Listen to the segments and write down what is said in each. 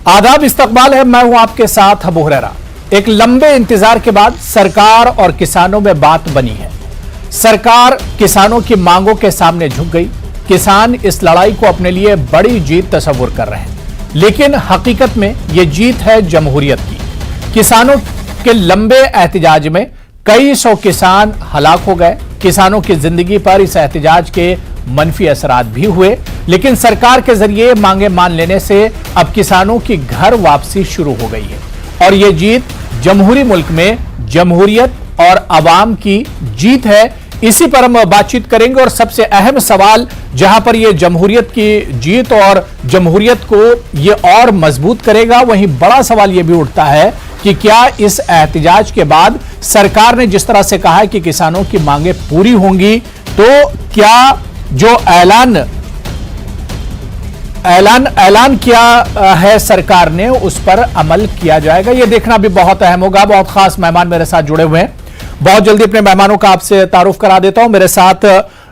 आदाब, इस्तकबाल है। मैं हूं आपके साथ अबू हुरैरा। एक लंबे इंतजार के बाद सरकार और किसानों में बात बनी है। सरकार किसानों की मांगों के सामने झुक गई। किसान इस लड़ाई को अपने लिए बड़ी जीत तस्वुर कर रहे हैं, लेकिन हकीकत में यह जीत है जमहूरियत की। किसानों के लंबे एहतजाज में कई सौ किसान हलाक हो गए। किसानों की जिंदगी पर इस एहतजाज के मनफी असरात भी हुए, लेकिन सरकार के जरिए मांगे मान लेने से अब किसानों की घर वापसी शुरू हो गई है और यह जीत जमहूरी मुल्क में जमहूरियत और अवाम की जीत है। इसी पर हम बातचीत करेंगे और सबसे अहम सवाल, जहां पर यह जमहूरियत की जीत और जमहूरियत को यह और मजबूत करेगा, वहीं बड़ा सवाल यह भी उठता है कि क्या इस एहतजाज के बाद सरकार ने जिस तरह से कहा है कि किसानों की मांगे पूरी होंगी, तो क्या जो ऐलान किया है सरकार ने उस पर अमल किया जाएगा, यह देखना भी बहुत अहम होगा। बहुत खास मेहमान मेरे साथ जुड़े हुए हैं। बहुत जल्दी अपने मेहमानों का आपसे तारुफ करा देता हूं। मेरे साथ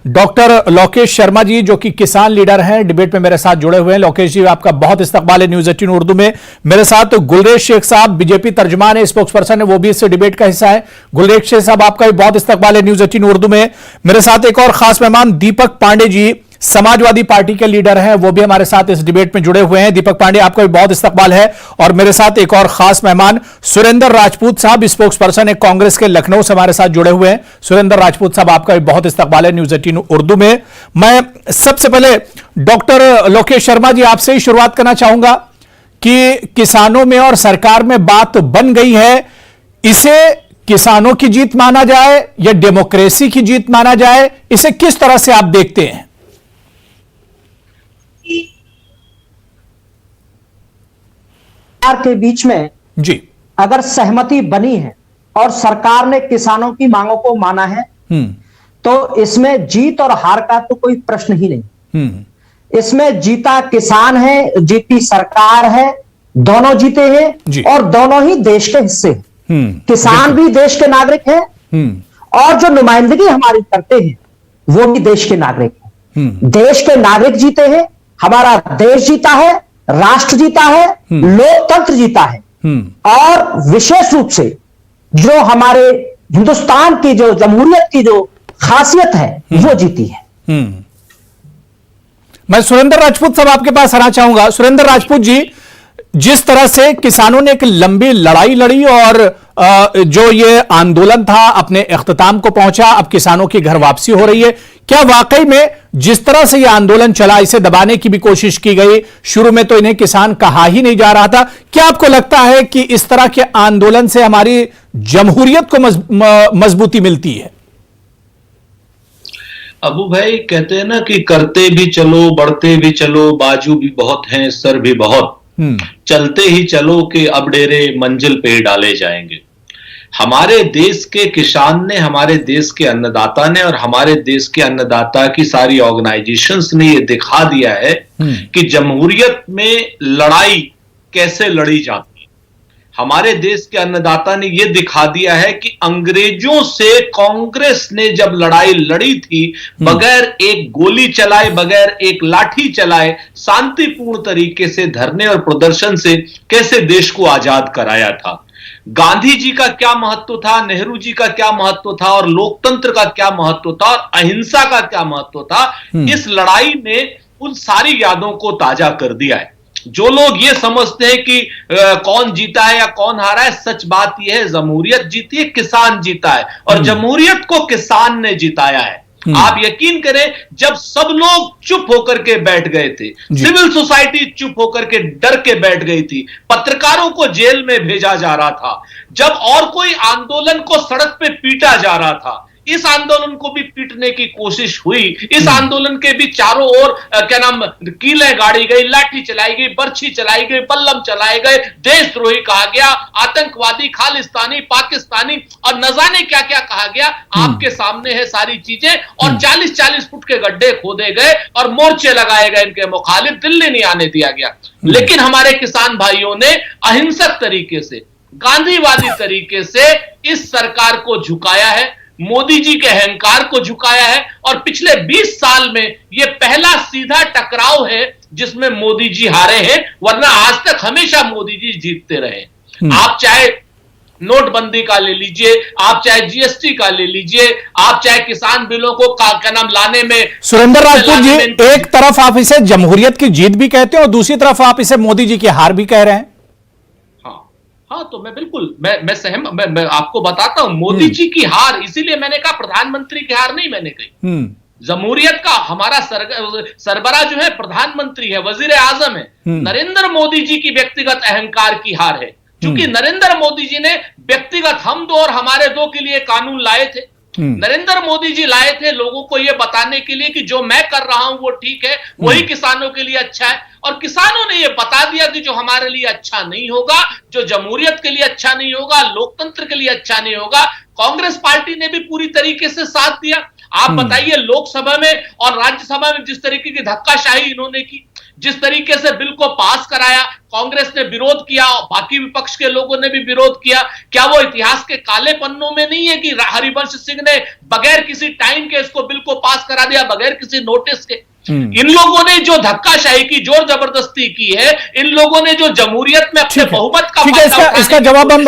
डॉक्टर लोकेश शर्मा जी, जो कि किसान लीडर हैं, डिबेट में मेरे साथ जुड़े हुए हैं। लोकेश जी, आपका बहुत इस्तकबाल है न्यूज़ 18 उर्दू में। मेरे साथ गुलरेज शेख साहब, बीजेपी तर्जुमान है, स्पोक्स पर्सन है, वो भी इस डिबेट का हिस्सा है। गुलरेज शेख साहब, आपका भी बहुत इस्तकबाल है न्यूज़ 18 उर्दू में। मेरे साथ एक और खास मेहमान दीपक पांडे जी, समाजवादी पार्टी के लीडर हैं, वो भी हमारे साथ इस डिबेट में जुड़े हुए हैं। दीपक पांडे, आपका भी बहुत इस्तकबाल है। और मेरे साथ एक और खास मेहमान सुरेंद्र राजपूत साहब, स्पोक्स पर्सन है कांग्रेस के, लखनऊ से हमारे साथ जुड़े हुए हैं। सुरेंद्र राजपूत साहब, आपका भी बहुत इस्तकबाल है न्यूज़ 18 उर्दू में। मैं सबसे पहले डॉक्टर लोकेश शर्मा जी, आपसे ही शुरुआत करना चाहूंगा कि किसानों में और सरकार में बात बन गई है, इसे किसानों की जीत माना जाए या डेमोक्रेसी की जीत माना जाए, इसे किस तरह से आप देखते हैं? के बीच में जी, अगर सहमति बनी है और सरकार ने किसानों की मांगों को माना है, तो इसमें जीत और हार का तो कोई प्रश्न ही नहीं। इसमें जीता किसान है, जीती सरकार है, दोनों जीते हैं और दोनों ही देश के हिस्से हैं। किसान भी देश के नागरिक हैं और जो नुमाइंदगी हमारी करते हैं वो भी देश के नागरिक हैं। देश के नागरिक जीते हैं, हमारा देश जीता है, राष्ट्र जीता है, लोकतंत्र जीता है और विशेष रूप से जो हमारे हिंदुस्तान की जो जमहूरियत की जो खासियत है वो जीती है। मैं सुरेंद्र राजपूत साहब आपके पास आना चाहूंगा। सुरेंद्र राजपूत जी, जिस तरह से किसानों ने एक लंबी लड़ाई लड़ी और जो ये आंदोलन था अपने इख्तिताम को पहुंचा, अब किसानों की घर वापसी हो रही है, क्या वाकई में जिस तरह से यह आंदोलन चला, इसे दबाने की भी कोशिश की गई, शुरू में तो इन्हें किसान कहा ही नहीं जा रहा था, क्या आपको लगता है कि इस तरह के आंदोलन से हमारी जमहूरियत को मजबूती मिलती है? अबू भाई, कहते हैं ना कि करते भी चलो, बढ़ते भी चलो, बाजू भी बहुत हैं, सर भी बहुत, चलते ही चलो कि अब डेरे मंजिल पे डाले जाएंगे। हमारे देश के किसान ने, हमारे देश के अन्नदाता ने और हमारे देश के अन्नदाता की सारी ऑर्गेनाइजेशंस ने यह दिखा दिया है कि जमहूरियत में लड़ाई कैसे लड़ी जाती है। हमारे देश के अन्नदाता ने यह दिखा दिया है कि अंग्रेजों से कांग्रेस ने जब लड़ाई लड़ी थी, बगैर एक गोली चलाए, बगैर एक लाठी चलाए, शांतिपूर्ण तरीके से धरने और प्रदर्शन से कैसे देश को आजाद कराया था। गांधी जी का क्या महत्व था, नेहरू जी का क्या महत्व था और लोकतंत्र का क्या महत्व था और अहिंसा का क्या महत्व था, इस लड़ाई ने उन सारी यादों को ताजा कर दिया है। जो लोग ये समझते हैं कि कौन जीता है या कौन हारा है, सच बात यह है जमहूरियत जीती है, किसान जीता है और जमहूरियत को किसान ने जिताया है। आप यकीन करें, जब सब लोग चुप होकर के बैठ गए थे, सिविल सोसाइटी चुप होकर के डर के बैठ गई थी, पत्रकारों को जेल में भेजा जा रहा था, जब और कोई आंदोलन को सड़क पे पीटा जा रहा था, इस आंदोलन को भी पीटने की कोशिश हुई। इस आंदोलन के भी चारों ओर कीलें गाड़ी गई, लाठी चलाई गई, बर्छी चलाई गई, बल्लम चलाए गए, देशद्रोही कहा गया, आतंकवादी, खालिस्तानी, पाकिस्तानी और न जाने क्या क्या कहा गया। आपके सामने है सारी चीजें और 40-40 फुट के गड्ढे खोदे गए और मोर्चे लगाए गए इनके मुखालिफ, दिल्ली नहीं आने दिया गया। लेकिन हमारे किसान भाइयों ने अहिंसक तरीके से, गांधीवादी तरीके से इस सरकार को झुकाया है। मोदी जी के अहंकार को झुकाया है और पिछले 20 साल में यह पहला सीधा टकराव है जिसमें मोदी जी हारे हैं, वरना आज तक हमेशा मोदी जी जीतते रहे। आप चाहे नोटबंदी का ले लीजिए, आप चाहे जीएसटी का ले लीजिए, आप चाहे किसान बिलों को क्या नाम लाने में। सुरेंद्र राजपूत जी, एक तरफ आप इसे जमहूरियत की जीत भी कहते हैं और दूसरी तरफ आप इसे मोदी जी की हार भी कह रहे हैं। हाँ, तो मैं बिल्कुल मैं सहमत, मैं आपको बताता हूं मोदी जी की हार, इसीलिए मैंने कहा प्रधानमंत्री की हार नहीं मैंने कही। जमहूरियत का हमारा सरबरा जो है प्रधानमंत्री है, वजीर आजम है, नरेंद्र मोदी जी की व्यक्तिगत अहंकार की हार है। क्योंकि नरेंद्र मोदी जी ने व्यक्तिगत हम दो और हमारे दो के लिए कानून लाए थे। नरेंद्र मोदी जी लाए थे लोगों को यह बताने के लिए कि जो मैं कर रहा हूं वो ठीक है, वही किसानों के लिए अच्छा है। और किसानों ने यह बता दिया कि जो हमारे लिए अच्छा नहीं होगा, जो जमहूरियत के लिए अच्छा नहीं होगा, लोकतंत्र के लिए अच्छा नहीं होगा। कांग्रेस पार्टी ने भी पूरी तरीके से साथ दिया। आप बताइए, लोकसभा में और राज्यसभा में जिस तरीके की धक्काशाही इन्होंने की, जिस तरीके से बिल को पास कराया, कांग्रेस ने विरोध किया, बाकी विपक्ष के लोगों ने भी विरोध किया। क्या वो इतिहास के काले पन्नों में नहीं है कि हरिवंश सिंह ने बगैर किसी टाइम के इसको बिल को पास करा दिया, बगैर किसी नोटिस के? इन लोगों ने जो धक्काशाही की, जोर जबरदस्ती की है, इन लोगों ने जो जमहूरियत में अपने बहुमत का इसका जवाब हम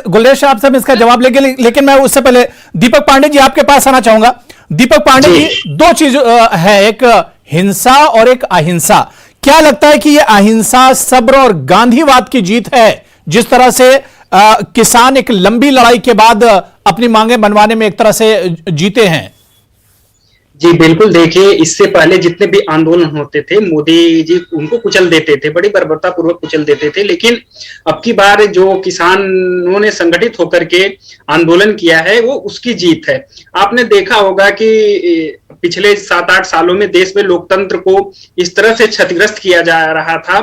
गुलरेज साहब से इसका जवाब लेंगे, लेकिन मैं उससे पहले दीपक पांडे जी आपके पास आना चाहूंगा। दीपक पांडे जी, दो चीज है, एक हिंसा और एक अहिंसा। क्या लगता है कि यह अहिंसा, सब्र और गांधीवाद की जीत है, जिस तरह से किसान एक लंबी लड़ाई के बाद अपनी मांगे मनवाने में एक तरह से जीते हैं? जी बिल्कुल, देखिए इससे पहले जितने भी आंदोलन होते थे मोदी जी उनको कुचल देते थे, बड़ी बर्बरता पूर्वक कुचल देते थे। लेकिन अब की बार जो किसानों ने संगठित होकर के आंदोलन किया है वो उसकी जीत है। आपने देखा होगा कि पिछले 7-8 सालों में देश में लोकतंत्र को इस तरह से क्षतिग्रस्त किया जा रहा था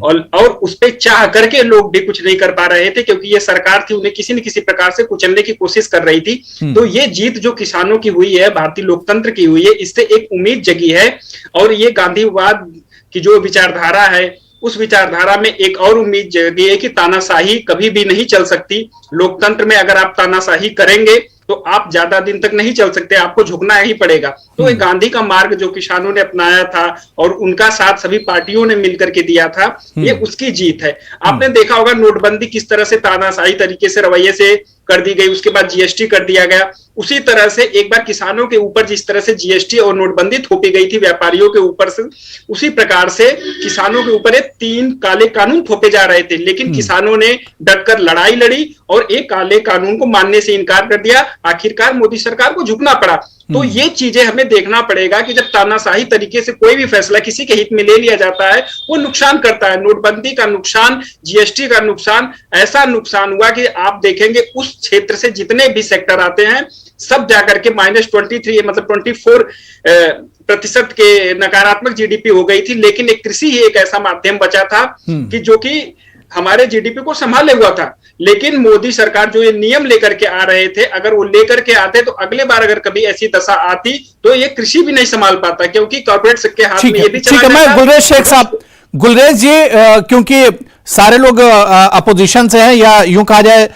और उस पे चाह करके लोग भी कुछ नहीं कर पा रहे थे, क्योंकि ये सरकार थी उन्हें किसी न किसी प्रकार से कुचलने की कोशिश कर रही थी। तो ये जीत जो किसानों की हुई है, भारतीय लोकतंत्र की हुई है, इससे एक उम्मीद जगी है। और ये गांधीवाद की जो विचारधारा है, उस विचारधारा में एक और उम्मीद जगी है कि तानाशाही कभी भी नहीं चल सकती। लोकतंत्र में अगर आप तानाशाही करेंगे तो आप ज्यादा दिन तक नहीं चल सकते, आपको झुकना ही पड़ेगा। तो ये गांधी का मार्ग जो किसानों ने अपनाया था और उनका साथ सभी पार्टियों ने मिलकर के दिया था, ये उसकी जीत है। आपने देखा होगा नोटबंदी किस तरह से तानाशाही तरीके से रवैये से कर दी गई, उसके बाद जीएसटी कर दिया गया। उसी तरह से एक बार किसानों के ऊपर जिस तरह से जीएसटी और नोटबंदी थोपी गई थी व्यापारियों के ऊपर से, उसी प्रकार से किसानों के ऊपर 3 काले कानून थोपे जा रहे थे। लेकिन किसानों ने डटकर लड़ाई लड़ी और एक काले कानून को मानने से इनकार कर दिया। आखिरकार मोदी सरकार को झुकना पड़ा। तो ये चीजें हमें देखना पड़ेगा कि जब तानाशाही तरीके से कोई भी फैसला किसी के हित में ले लिया जाता है, वो नुकसान करता है। नोटबंदी का नुकसान, जीएसटी का नुकसान, ऐसा नुकसान हुआ कि आप देखेंगे उस क्षेत्र से जितने भी सेक्टर आते हैं सब जाकर के -23 मतलब 24% के नकारात्मक जीडीपी हो गई थी। लेकिन एक कृषि ही एक ऐसा माध्यम बचा था कि जो कि हमारे जीडीपी को संभाले हुआ था। लेकिन मोदी सरकार जो ये नियम लेकर के आ रहे थे, अगर वो लेकर के आते तो अगले बार अगर कभी ऐसी दशा आती तो ये कृषि भी नहीं संभाल पाता, क्योंकि कॉर्पोरेट के हाथ में ये भी चला जाता। मैं गुलरेज शेख साहब, गुलरेज जी, क्योंकि सारे लोग अपोजिशन से हैं, या यूं कहा जाए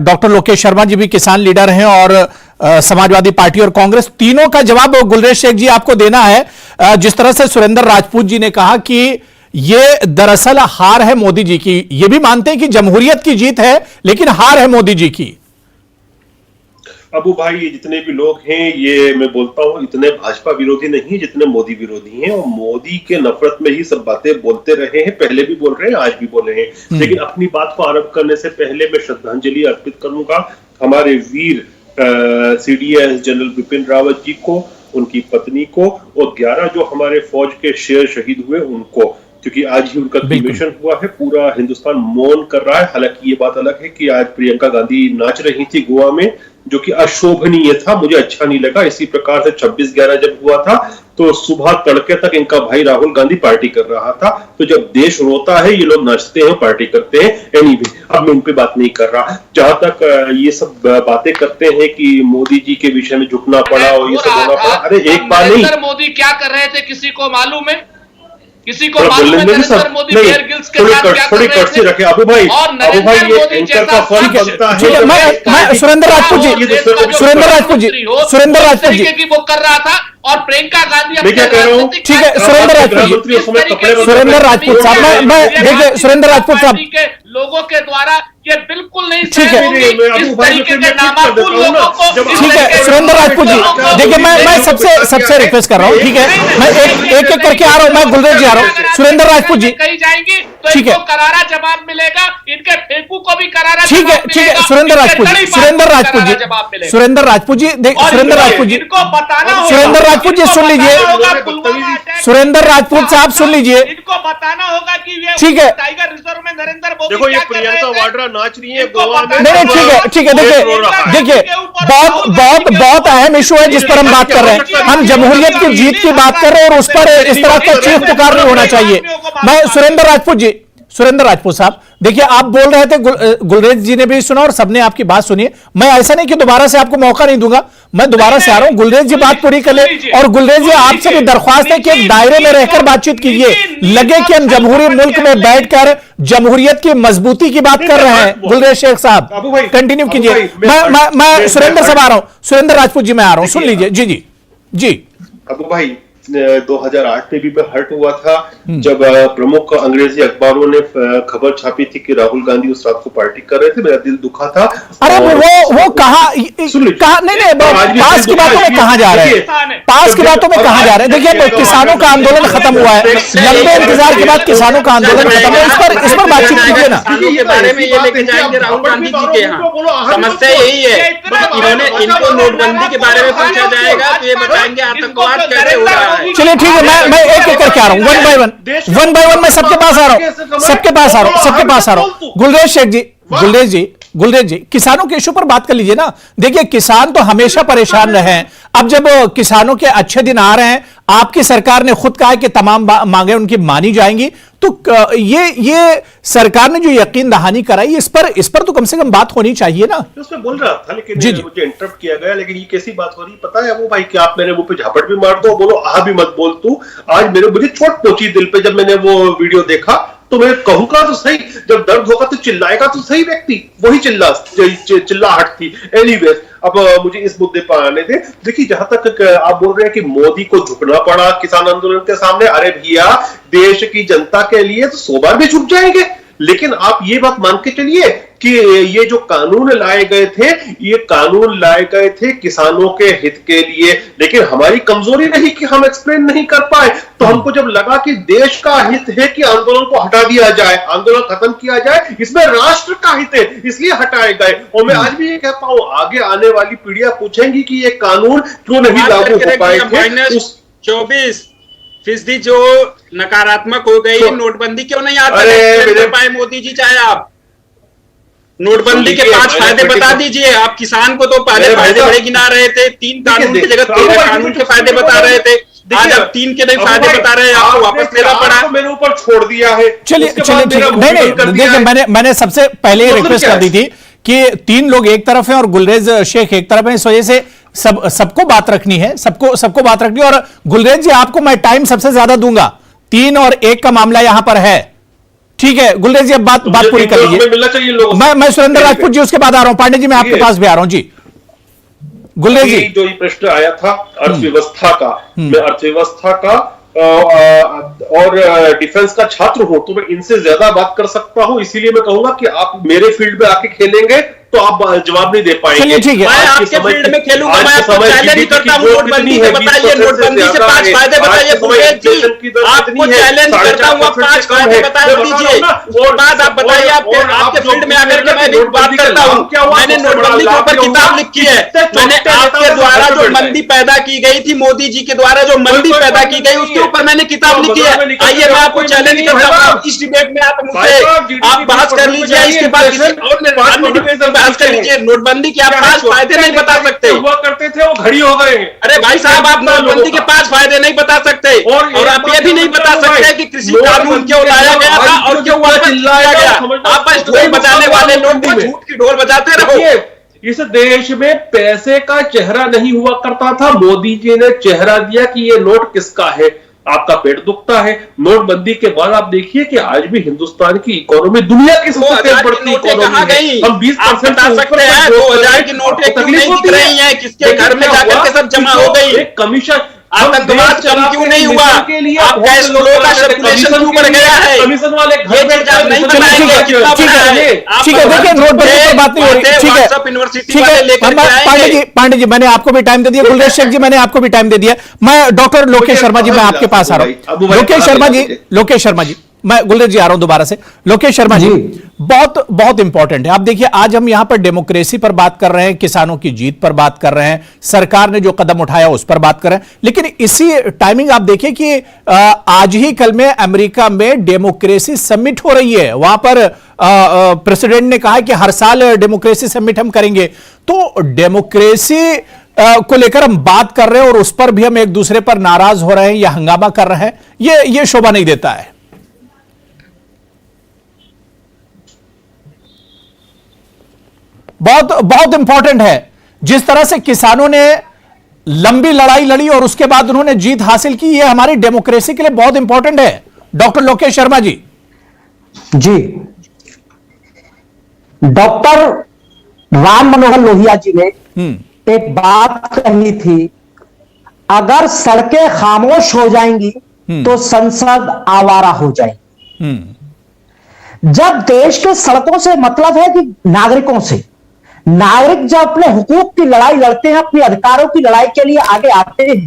डॉक्टर लोकेश शर्मा जी भी किसान लीडर हैं और समाजवादी पार्टी और कांग्रेस, तीनों का जवाब गुलरेज शेख जी आपको देना है। जिस तरह से सुरेंद्र राजपूत जी ने कहा कि ये दरअसल हार है मोदी जी की, ये भी मानते हैं कि जमहूरियत की जीत है लेकिन हार है मोदी जी की। अबू भाई, ये जितने भी लोग हैं, ये मैं बोलता हूँ इतने भाजपा विरोधी नहीं जितने मोदी विरोधी हैं, और मोदी के नफरत में ही सब बातें बोलते रहे हैं, पहले भी बोल रहे हैं, आज भी बोल रहे हैं। लेकिन अपनी बात को आरंभ करने से पहले मैं श्रद्धांजलि अर्पित करूंगा हमारे वीर सीडीएस जनरल बिपिन रावत जी को, उनकी पत्नी को, और 11 जो हमारे फौज के शेर शहीद हुए उनको, क्योंकि आज ही उनका क्रीमेशन हुआ है। पूरा हिंदुस्तान मौन कर रहा है। हालांकि ये बात अलग है कि आज प्रियंका गांधी नाच रही थी गोवा में, जो कि अशोभनीय था, मुझे अच्छा नहीं लगा। इसी प्रकार से 26/11 जब हुआ था तो सुबह तड़के तक इनका भाई राहुल गांधी पार्टी कर रहा था। तो जब देश रोता है ये लोग नाचते हैं, पार्टी करते हैं। एनीवे, अब मैं इन पे बात नहीं कर रहा। जहां तक ये सब बातें करते हैं कि मोदी जी के विषय में झुकना पड़ा और ये सब होना पड़ा, अरे एक बार नहीं, मोदी क्या कर रहे थे किसी को मालूम है? किसी को मालूम है नरेंद्र मोदी बेयर ग्रिल्स के साथ क्या कर रहे थे? अबू भाई और नरेंद्र मोदी एंकर का फर्क बनता है। ठीक है, मैं सुरेंद्र राजपूत जी की वो कर रहा था और प्रियंका गांधी मैं क्या कह रहा हूं, ठीक है सुरेंद्र राजपूत साहब, मैं देखिए सुरेंद्र राजपूत साहब के लोगों के द्वारा ये बिल्कुल नहीं ठीक है। इस तरीके के नामाकुल लोगों को ठीक है सुरेंद्र राजपूत जी, देखिए मैं सबसे रिक्वेस्ट कर रहा हूँ, ठीक है, मैं एक करके आ रहा हूँ, मैं गुलरेज जी आ रहा हूँ। सुरेंद्र राजपूत जी कही जाएंगी तो ठीक है, इनको करारा जवाब मिलेगा, इनके फेंकू को भी करारा ठीक है, ठीक है सुरेंद्र राजपूत जी, सुरेंद्र राजपूत जी, सुरेंद्र राजपूत जी, सुरेंद्र राजपूत जी, इनको बताना होगा, सुरेंद्र राजपूत जी सुन लीजिए, सुरेंद्र राजपूत साहब सुन लीजिए, इनको बताना होगा कि ये ठीक है, टाइगर रिजर्व में नरेंद्र मोदी देखो ये प्रियंका वाड्रा नाच रही है गोवा में। नहीं ठीक है, देखिए बहुत अहम इशू है जिस पर हम बात कर रहे हैं, हम जमहूरियत की जीत की बात कर रहे हैं और उस पर इस तरह का चीख पुकार नहीं होना चाहिए। मैं सुरेंद्र राजपूत साहब, देखिए आप बोल रहे थे, गुलरेज जी ने भी सुना और सबने आपकी बात सुनी। मैं ऐसा नहीं कि दोबारा से आपको मौका नहीं दूंगा, मैं दोबारा से आ रहा हूं, गुलरेज जी बात पूरी कर ले। और गुलरेज जी आपसे भी दरख्वास्त है कि एक दायरे में रहकर बातचीत कीजिए, लगे कि हम जमहूरी मुल्क में बैठकर जमहूरियत की मजबूती की बात कर रहे हैं। गुलरेज शेख साहब कंटिन्यू कीजिए। मैं सुरेंद्र साहब आ रहा हूं, सुरेंद्र राजपूत जी मैं आ रहा हूं, सुन लीजिए। जी अबू भाई 2008 में भी मैं हर्ट हुआ था जब प्रमुख अंग्रेजी अखबारों ने खबर छापी थी कि राहुल गांधी उस रात को पार्टी कर रहे थे, मेरा दिल दुखा था। अरे वो कहा नहीं पास की बातों में कहां जा रहे हैं, पास की बातों में कहां जा रहे हैं। देखिए किसानों का आंदोलन खत्म हुआ है, लंबे इंतजार के बाद किसानों का आंदोलन खत्म है, इस पर बातचीत कीजिए ना। के बारे में ये लेके जाएंगे राहुल गांधी जी के यहाँ, समस्या यही है, इन्होंने इनको नोटबंदी के बारे में पूछा जाएगा तो ये बताएंगे आतंकवाद कैसे हो रहा है। चलिए ठीक है, मैं एक करके आ रहा हूं, वन बाय वन मैं सबके पास आ रहा हूं, गुलरेज जी किसानों के इशू पर बात कर लीजिए ना। देखिए किसान तो हमेशा परेशान रहे हैं, अब जब किसानों के अच्छे दिन आ रहे हैं, आपकी सरकार ने खुद कहा है कि तमाम मांगे उनकी मानी जाएंगी, तो ये सरकार ने जो यकीन दहानी कराई, इस पर तो कम से कम बात होनी चाहिए ना। उसमें बोल रहा था लेकिन मुझे इंटरप्ट किया गया। लेकिन ये कैसी बात हो रही पता है वो भाई कि आप मेरे मुंह पे झापट भी मार दो, बोलो आह भी मत बोल तू। आज मुझे चोट पहुंची दिल पे जब मैंने वो वीडियो देखा, तो मैं कहूंगा तो सही, जब दर्द होगा तो चिल्लाएगा तो सही व्यक्ति, वही चिल्लाहट थी। एनीवेज अब मुझे इस मुद्दे पर आने दे। देखिए जहां तक आप बोल रहे हैं कि मोदी को झुकना पड़ा किसान आंदोलन के सामने, अरे भैया देश की जनता के लिए तो 100 बार भी झुक जाएंगे। लेकिन आप ये बात मान के चलिए कि ये जो कानून लाए गए थे, ये कानून लाए गए थे किसानों के हित के लिए। लेकिन हमारी कमजोरी नहीं कि हम एक्सप्लेन नहीं कर पाए, तो हमको जब लगा कि देश का हित है कि आंदोलन को हटा दिया जाए, आंदोलन खत्म किया जाए, इसमें राष्ट्र का हित है इसलिए हटाए गए। और मैं आज भी ये कहता हूं, आगे आने वाली पीढ़ियां पूछेंगी कि ये कानून क्यों नहीं लागू हो पाए थे। 24% जो नकारात्मक हो गई, नोटबंदी क्यों नहीं आता पाए मोदी जी? चाहे आप नोटबंदी के 5 फायदे बता दीजिए। आप किसान को तो पहले फायदे बड़े गिना रहे थे, 3 कानून की जगह 13 कानून के फायदे बता रहे थे, आज आप 3 के नहीं फायदे बता रहे हैं, आपको वापस लेना पड़ा। मेरे ऊपर छोड़ दिया है। चलिए नहीं, देखिए मैंने सबसे पहले रिक्वेस्ट कर दी थी कि 3 लोग एक तरफ हैं और गुलरेज शेख एक तरफ है, इस वजह से सबको बात रखनी है, सबको बात रखनी है। और गुलरेज जी आपको मैं टाइम सबसे ज्यादा दूंगा, 3 और 1 का मामला यहां पर है, ठीक है। गुलरेज जी अब बात पूरी कर लीजिए। मैं सुरेंद्र राजपूत जी उसके बाद आ रहा हूं, पांडे जी मैं आपके पास भी आ रहा हूं जी। गुलरेज जी जो ये प्रश्न आया था अर्थव्यवस्था का, मैं अर्थव्यवस्था का और डिफेंस का छात्र हूं, तो मैं इनसे ज्यादा बात कर सकता हूं। इसीलिए मैं कहूंगा कि आप मेरे फील्ड में आके खेलेंगे तो आप जवाब नहीं दे पाएंगे। चलिए ठीक है, मैं आपके फील्ड में खेलूंगा, मैं आपको चैलेंज करता हूं। नोटबंदी से बताइए, नोटबंदी से 5 फायदे बताइए। आपको चैलेंज करता हूं, आप 5 फायदे बता दीजिए। और बाद आप बताइए, आपके फील्ड में आकर के मैं भी बात करता हूं। मैंने नोटबंदी के ऊपर किताब लिखी है, मैंने आपके द्वारा जो मंदी पैदा की गई थी, मोदी जी के द्वारा जो मंदी पैदा की गई, उसके ऊपर मैंने किताब लिखी है। आइए मैं आपको चैलेंज करता हूं, इस डिबेट में आप मुझसे आप बहस कर लीजिए, इसके बाद किसी और डिबेट में बहस कर लीजिए। नोटबंदी के आप 5 फायदे नहीं बता सकते। हुआ करते थे वो घड़ी हो गए। अरे भाई साहब, आप नोटबंदी के 5 फायदे नहीं बता सकते, और आप ये भी नहीं बता सकते कि कृषि कानून क्यों लाया गया था और क्यों वापस लाया गया। आप बस ढोल बजाने वाले लोग झूठ की ढोल बजाते रहो। इस देश में पैसे का चेहरा नहीं हुआ करता था, मोदी जी ने चेहरा दिया कि ये नोट किसका है। आपका पेट दुखता है। नोटबंदी के बाद आप देखिए कि आज भी हिंदुस्तान की इकोनॉमी दुनिया की सबसे तेज बढ़ती इकोनॉमी है। हम 20% बता सकते हैं 2000 की नोटें क्यों नहीं दिख रही हैं, किसके घर में जाकर के सब जमा हो गई, एक कमीशन आतंकवाद कम क्यों नहीं हुआ, आपका स्कूलों का सर्कुलेशन क्यों बढ़ गया है, कमीशन वाले ये चीज आप नहीं बताएंगे कितना ठीक बढ़ा है, है। ठीक है, देखिए नोटबंदी पर बात नहीं हो रही, ठीक है, यूनिवर्सिटी ठीक वाले है, लेकर के आएंगे। पांडे जी मैंने आपको भी टाइम दे दिया, गुलरेज शेख जी मैंने आपको भी टाइम दे दिया। मैं डॉक्टर लोकेश शर्मा जी मैं आपके पास आ रहा हूं। लोकेश शर्मा जी मैं गुलरेज जी आ रहा हूं दोबारा से। लोकेश शर्मा जी बहुत बहुत इंपॉर्टेंट है। आप देखिए आज हम यहां पर डेमोक्रेसी पर बात कर रहे हैं, किसानों की जीत पर बात कर रहे हैं, सरकार ने जो कदम उठाया उस पर बात कर रहे हैं, लेकिन इसी टाइमिंग आप देखिए कि आज ही कल में अमेरिका में डेमोक्रेसी समिट हो रही है। वहां पर प्रेसिडेंट ने कहा कि हर साल डेमोक्रेसी समिट हम करेंगे। तो डेमोक्रेसी को लेकर हम बात कर रहे हैं और उस पर भी हम एक दूसरे पर नाराज हो रहे हैं या हंगामा कर रहे हैं, ये शोभा नहीं देता है। बहुत बहुत इंपॉर्टेंट है जिस तरह से किसानों ने लंबी लड़ाई लड़ी और उसके बाद उन्होंने जीत हासिल की, यह हमारी डेमोक्रेसी के लिए बहुत इंपॉर्टेंट है। डॉक्टर लोकेश शर्मा जी जी, डॉक्टर राम मनोहर लोहिया जी ने एक बात कही थी, अगर सड़कें खामोश हो जाएंगी तो संसद आवारा हो जाएगी। जब देश के सड़कों से मतलब है कि नागरिकों से, नागरिक जब अपने हुकूक की लड़ाई लड़ते हैं, अपने अधिकारों की लड़ाई के लिए आगे आते हैं,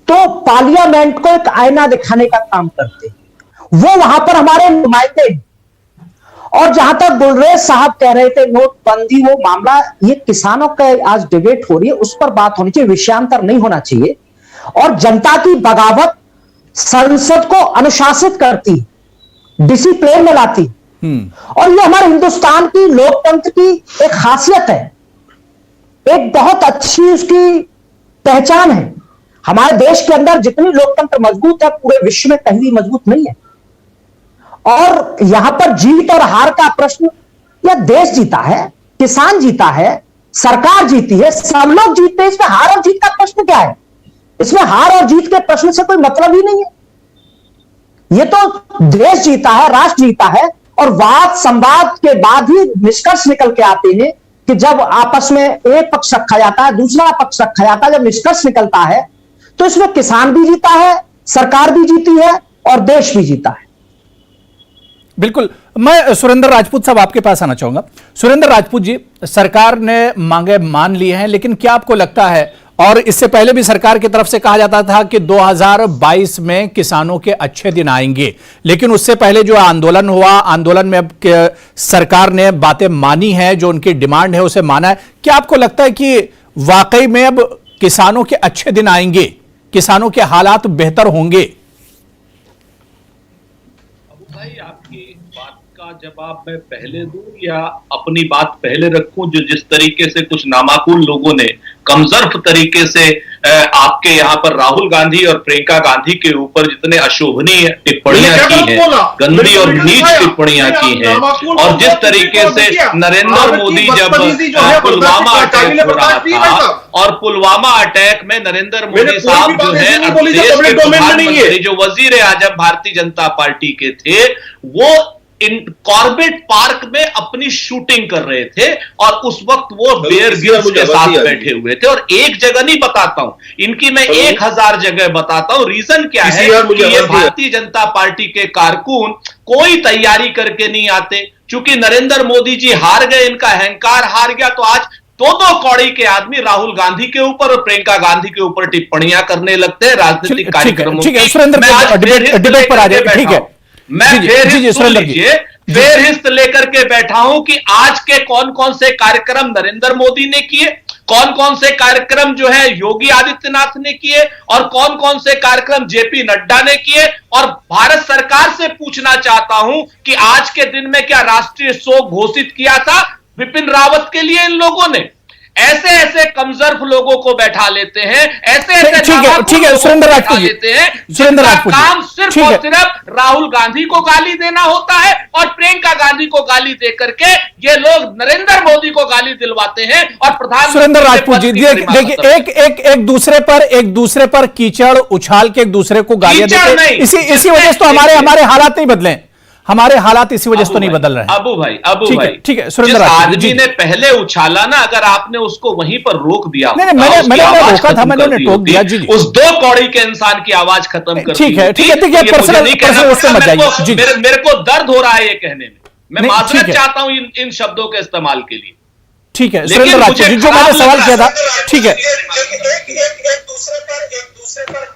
तो पार्लियामेंट को एक आईना दिखाने का काम करते हैं। वो वहां पर हमारे नुमाइंदे हैं। और जहां तक गुलरेज साहब कह रहे थे नोटबंदी, वो मामला, ये किसानों का आज डिबेट हो रही है, उस पर बात होनी चाहिए, विषयांतर नहीं होना चाहिए। और जनता की बगावत संसद को अनुशासित करती, डिसिप्लिन में लाती, और ये हमारे हिंदुस्तान की लोकतंत्र की एक खासियत है, एक बहुत अच्छी उसकी पहचान है। हमारे देश के अंदर जितनी लोकतंत्र मजबूत है, पूरे विश्व में कहीं भी मजबूत नहीं है। और यहां पर जीत और हार का प्रश्न, यह देश जीता है, किसान जीता है, सरकार जीती है, सब लोग जीतते हैं, इसमें हार और जीत का प्रश्न क्या है? इसमें हार और जीत के प्रश्न से कोई मतलब ही नहीं है। यह तो देश जीता है, राष्ट्र जीता है, और वाद संवाद के बाद ही निष्कर्ष निकल के आते हैं कि जब आपस में एक पक्ष रखा जाता है, दूसरा पक्ष रखा जाता है, जब निष्कर्ष निकलता है तो इसमें किसान भी जीता है, सरकार भी जीती है और देश भी जीता है। बिल्कुल। मैं सुरेंद्र राजपूत साहब आपके पास आना चाहूंगा। सुरेंद्र राजपूत जी, सरकार ने मांगे मान लिए हैं, लेकिन क्या आपको लगता है, और इससे पहले भी सरकार की तरफ से कहा जाता था कि 2022 में किसानों के अच्छे दिन आएंगे, लेकिन उससे पहले जो आंदोलन हुआ, आंदोलन में अब सरकार ने बातें मानी हैं, जो उनकी डिमांड है उसे माना है। क्या आपको लगता है कि वाकई में अब किसानों के अच्छे दिन आएंगे, किसानों के हालात बेहतर होंगे? भाई आपकी बात का जवाब मैं पहले दूं या अपनी बात पहले रखूं? जो जिस तरीके से कुछ नामाकूल लोगों ने कमजर्फ तरीके से आपके यहाँ पर राहुल गांधी और प्रियंका गांधी के ऊपर जितने अशोभनीय टिप्पणियां की हैं, गंदी और नीच टिप्पणियां की हैं, और जिस तरीके से नरेंद्र मोदी जब पुलवामा अटैक हो रहा था, और पुलवामा अटैक में नरेंद्र मोदी साहब जो है देश के प्रधानमंत्री, जो वजीर आजम भारतीय जनता पार्टी के थे, वो इन कॉर्बेट पार्क में अपनी शूटिंग कर रहे थे, और उस वक्त वो बेयर ग्रिल्स के साथ बैठे हुए थे। और एक जगह नहीं बताता हूं इनकी, मैं 1000 जगह बताता हूं। रीजन क्या है कि ये भारतीय जनता पार्टी के कारकुन कोई तैयारी करके नहीं आते। चूंकि नरेंद्र मोदी जी हार गए, इनका अहंकार हार गया, तो आज दो कौड़ी के आदमी राहुल गांधी के ऊपर और प्रियंका गांधी के ऊपर टिप्पणियां करने लगते हैं राजनीतिक कार्यक्रमों की। डिबेट पर आ जाए, ठीक है। मैं फेरहिस्त लेकर के बैठा हूं कि आज के कौन कौन से कार्यक्रम नरेंद्र मोदी ने किए, कौन कौन से कार्यक्रम जो है योगी आदित्यनाथ ने किए, और कौन कौन से कार्यक्रम जेपी नड्डा ने किए। और भारत सरकार से पूछना चाहता हूं कि आज के दिन में क्या राष्ट्रीय शोक घोषित किया था विपिन रावत के लिए इन लोगों ने? ऐसे ऐसे कमजोर लोगों को बैठा लेते हैं, ऐसे ऐसे ठीक है सुरेंद्र राजपूत जी, लेते हैं, सुरेंद्र राजपूत काम सिर्फ और सिर्फ राहुल गांधी को गाली देना होता है और प्रियंका गांधी को गाली दे करके ये लोग नरेंद्र मोदी को गाली दिलवाते हैं और प्रधानमंत्री। सुरेंद्र राजपूत जी देखिए एक दूसरे पर कीचड़ उछाल के एक दूसरे को गालियां देते हैं, इसी वजह से तो हमारे हालात नहीं बदले, हमारे हालात इसी वजह से तो नहीं बदल रहे हैं। अबू भाई ठीक है सुरेंद्र आदमी ने पहले उछाला ना, अगर आपने उसको वहीं पर रोक दिया, मैंने रोका था, मैंने टोक दिया जी, उस 2 कौड़ी के इंसान की आवाज खत्म कर। ठीक है मेरे को दर्द हो रहा है ये कहने में, मैं माजरत चाहता हूं इन शब्दों के इस्तेमाल के लिए। ठीक है सुरेंद्र राजपूत जी, जो मैंने सवाल किया था, ठीक है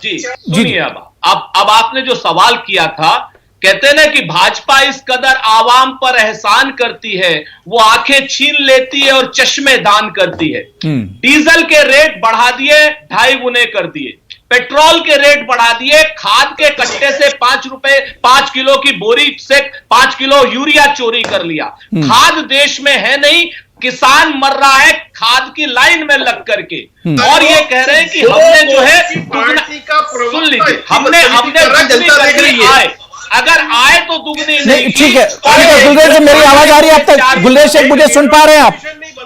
जी सुनिए। अब आपने जो सवाल किया था, कहते हैं ना कि भाजपा इस कदर आवाम पर एहसान करती है, वो आंखें छीन लेती है और चश्मे दान करती है। डीजल के रेट बढ़ा दिए, 2.5 गुने कर दिए, पेट्रोल के रेट बढ़ा दिए, खाद के कट्टे से 5 किलो की बोरी से 5 किलो यूरिया चोरी कर लिया। खाद देश में है नहीं, किसान मर रहा है खाद की लाइन में लग करके, और ये कह रहे हैं कि हमने जो है सुन लीजिए, हमने आए, अगर आए तो दुगनी नहीं। ठीक है गुलरेज जी, मेरी आवाज आ रही है आप तक? गुलरेज शेख मुझे सुन पा रहे हैं आप?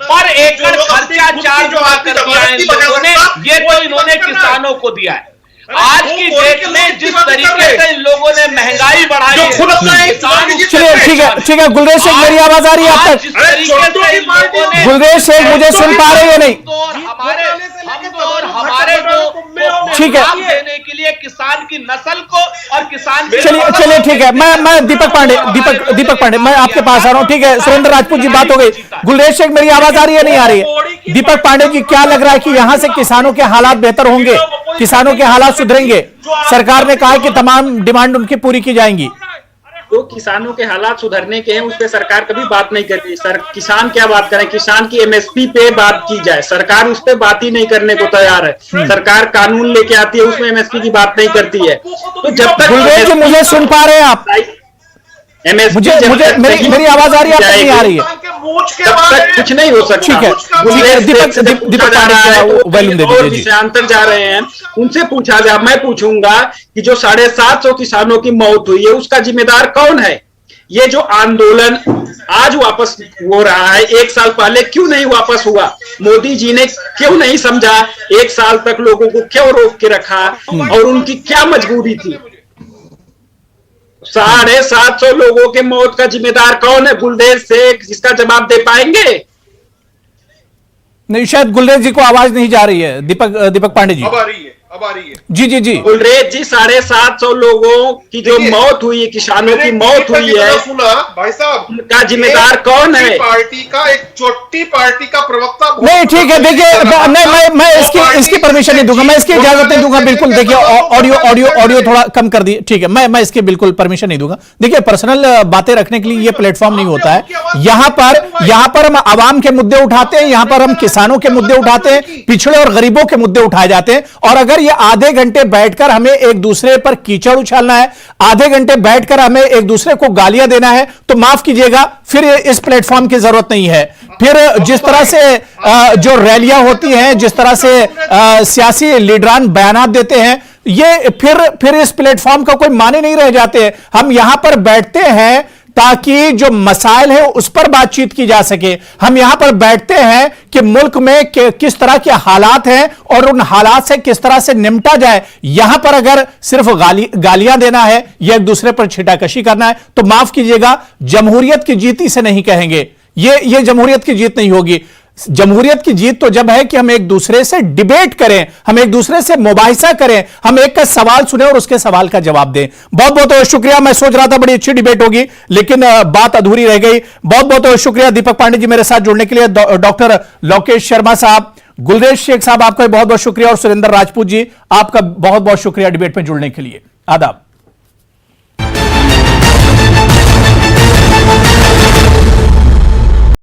पर एकड़ खर्चा 4 गुना कर दिया है इन लोगों ने, ये तो इन्होंने किसानों को दिया है। आज की डेट में जिस तरीके से इन लोगों ने महंगाई बढ़ाई है, ठीक है गुलरेज शेख, मेरी आवाज आ रही है आप तक? गुलरेज शेख मुझे सुन पा रहे हैं नहीं? हमारे ठीक है देने के लिए किसान की नस्ल को और किसान, चलिए ठीक है, मैं दीपक पांडे मैं आपके पास आ रहा हूं। ठीक है सुरेंद्र राजपूत जी, बात हो गई। गुलरेज शेख मेरी आवाज आ रही है नहीं आ रही है? दीपक पांडे जी, क्या लग रहा है कि यहां से किसानों के हालात बेहतर होंगे, किसानों के हालात सुधरेंगे? सरकार ने कहा कि तमाम डिमांड उनकी पूरी की जाएंगी। तो किसानों के हालात सुधरने के हैं, उस पर सरकार कभी बात नहीं करती। किसान क्या बात करें, किसान की एमएसपी पे बात की जाए, सरकार उस पर बात ही नहीं करने को तैयार है। सरकार कानून लेके आती है, उसमें एमएसपी की बात नहीं करती है। तो जब तक मुझे सुन पा रहे हैं आप? मुझे मेरी आवाज आ रही है, आपको नहीं आ रही है? तब तक कुछ नहीं हो सकता। ठीक है दीपक विषयांतर जा रहे हैं, उनसे पूछा जाए। मैं पूछूंगा कि जो 750 किसानों की मौत हुई है, उसका जिम्मेदार कौन है? ये जो आंदोलन आज वापस हो रहा है, 1 साल पहले क्यों नहीं वापस हुआ? मोदी जी ने क्यों नहीं समझा? 1 साल तक लोगों को क्यों रोक के रखा, और उनकी क्या मजबूरी थी? 750 लोगों के मौत का जिम्मेदार कौन है? गुलरेज शेख इसका जवाब दे पाएंगे? नहीं, शायद गुलरेज जी को आवाज नहीं जा रही है। दीपक पांडे जी, अब आ रही है? जी गुलरेज जी, 750 लोगों की जो मौत हुई है, किसानों की मौत हुई है, सुना भाई साहब, उनका जिम्मेदार कौन है? पार्टी का एक छोटी पार्टी का प्रवक्ता। नहीं ठीक है, देखिए मैं इसकी परमिशन नहीं दूंगा, मैं इसकी इजाजत नहीं दूंगा। बिल्कुल देखिए, ऑडियो थोड़ा कम कर दिए। ठीक है, मैं इसकी बिल्कुल परमिशन नहीं दूंगा। देखिए, पर्सनल बातें रखने के लिए ये प्लेटफॉर्म नहीं होता है। यहां पर हम आवाम के मुद्दे उठाते हैं, यहां पर हम किसानों के मुद्दे उठाते हैं, पिछड़े और गरीबों के मुद्दे उठाए जाते हैं। और अगर ये आधे घंटे बैठकर हमें एक दूसरे पर कीचड़ उछालना है, आधे घंटे बैठकर हमें एक दूसरे को गालियां देना है, तो माफ कीजिएगा, फिर इस प्लेटफॉर्म की जरूरत नहीं है। फिर जिस तरह से जो रैलियां होती हैं, जिस तरह से सियासी लीडरान बयानात देते हैं, ये फिर इस प्लेटफॉर्म का कोई माने नहीं रह जाते। हम यहां पर बैठते हैं ताकि जो मसाइल है उस पर बातचीत की जा सके। हम यहां पर बैठते हैं कि मुल्क में किस तरह के हालात हैं और उन हालात से किस तरह से निपटा जाए। यहां पर अगर सिर्फ गालियां देना है या एक दूसरे पर छिटाकशी करना है, तो माफ कीजिएगा, जमहूरियत की जीत इसे नहीं कहेंगे। ये जमहूरियत की जीत नहीं होगी। जमहूरियत की जीत तो जब है कि हम एक दूसरे से डिबेट करें, हम एक दूसरे से मुबाहिसा करें, हम एक का सवाल सुने और उसके सवाल का जवाब दें। बहुत बहुत शुक्रिया। मैं सोच रहा था बड़ी अच्छी डिबेट होगी, लेकिन बात अधूरी रह गई। बहुत बहुत शुक्रिया दीपक पांडे जी मेरे साथ जुड़ने के लिए, डॉक्टर लोकेश शर्मा साहब, गुलरेज शेख साहब, आपका बहुत बहुत शुक्रिया, और सुरेंद्र राजपूत जी, आपका बहुत बहुत शुक्रिया डिबेट में जुड़ने के लिए। आदाब।